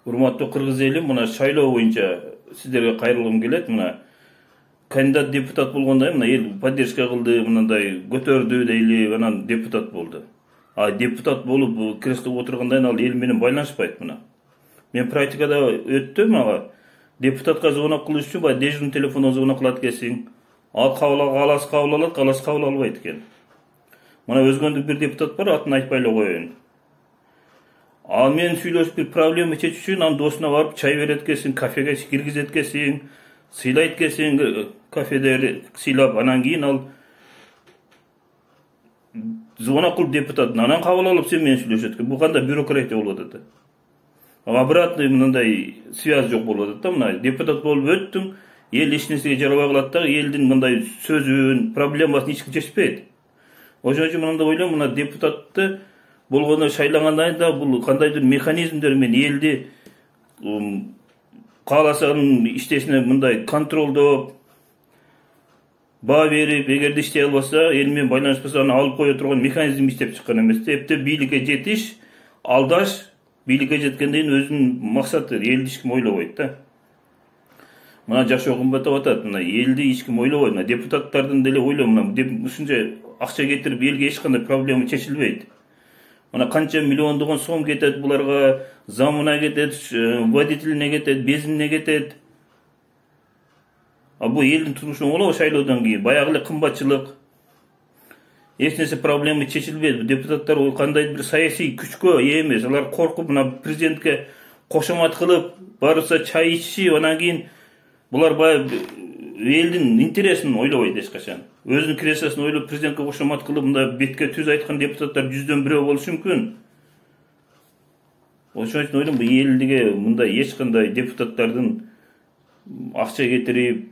Урматтуу кыргыз эли, мына шайлоо боюнча сиздерге кайрылгым келет. Мына кандидат депутат болгондо мына эл поддержка кылды, мындай көтөрдү дейли, анан депутат болду. А депутат болуп креслого отургандан ал эл менен байланышпайт. Мына мен практикада өттү, мага депутатка звонок кылыш үчүн баягы дежурный телефондон звонок кылат экенсиң. Ал каласы кабыл алат, каласы кабыл албайт экен. Мына өзгөндүк бир депутат бар, атын айтпай эле коеюн. Ал менен сүйлөшүп бир проблема чечиш үчүн анын досуна барып чай берет экенсиң, кафеге киргизет экенсиң, сыйлайт экенсиң, кафеде сыйлап, анан кийин ал звонок кылып депутаттын, анан кабыл алып сен менен сүйлөшөт экен. Бул кандай бюрократия болуп атат. Обратный мындай связь жок болуп атат да. Мына депутат болуп өттүң, эл эч нерсеге жарабай калат да, элдин мындай сөзүн, проблемасын эч ким чечпейт. Ошон үчүн мындай ойлойм, мына депутатты болгону шайлагандан да бул кандайдыр механизмдер менен элди кааласанын иштешине мындай контролдоп, баа берип, эгерде иштей албаса, эл менен байланышпаса, аны алып кое турган механизм иштеп чыккан эмес. Эптеп бийликке жетиш, алдаш, бийликке жеткенден кийин өзүнүн максаты, элди эч ким ойлобойт да. Мына жашоо кымбаттап атат, мына элди эч ким ойлобойт. Мына депутаттардын деле ойлойм, мына ушунча акча кетирип элге эч кандай проблема чечилбейт. Мына канча миллиондогон сом кетет буларга, замына кетет, водителине кетет, бензинине кетет. А бул элдин турмушуна болобу шайлоодон кийин? Баягы эле кымбатчылык, эч нерсе проблема чечилбейт. Депутаттар кандайдыр бир саясий күчкө ээ эмес. Алар коркуп мына президентке кошомат кылып, барса чай ичишип, анан кийин булар баягы элдин интересин ойлобойт эч качан. Өзүнүн креслосун ойлоп президентке кошомат кылып, мында бетке түз айткан депутаттар 100дөн бирөө болушу мүмкүн. Ошон үчүн ойлойм, бул элдиге мындай эч кандай депутаттардын акча кетирип,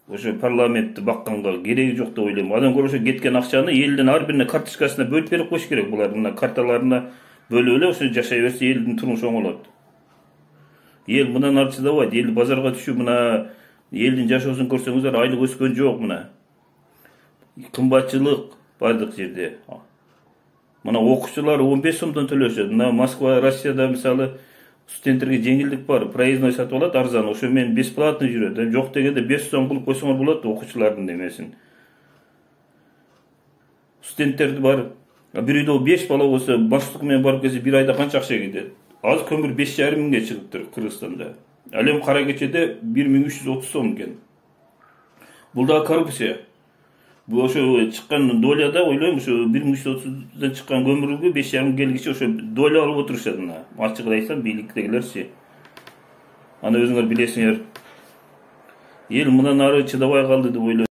ошо парламентти бакканга кереги жок деп ойлойм. Адан көрө ошо кеткен акчаны элдин ар бирине карточкасына бөлүп берип коюш керек. Булар мына карталарына бөлүп эле ошо жашай берсе элдин турмушу оңолот. Эл мындан ары чыдабайт. Эл базарга түшүп, мына элдин жашоосун көрсөңүздөр, айлык өскөн жок мына. Кымбатчылык бардык жерде. Мына окуучулар 15 сомдон төлөшөт. Мына Москва, Россияда мисалы студенттерге жеңилдик бар, проездной сатып алат арзан, ошо менен бесплатно жүрөт. Жок дегенде 5 сом кылып койсоңор болот окуучулардын немесин. Студенттерди бар, бир үйдө 5 бала болсо, баштык менен барып келсе, бир айда канча акча кетет? Азыр көмүр 5,5 миңге чыгыптыр Кыргызстанда. Ал эми кара кечеде 1330 сом экен. Бул да коррупция. Бул ошо чыккан доляда ойлойм, ошо 1330дан чыккан көмүргө 5,5 келгиче ошо доля алып отурушат мына. Ачыгын айтсам, бийликтегилерчи. Аны өзүңөр билесиңер. Эл мындан ары чыдабай калды деп ойлойм.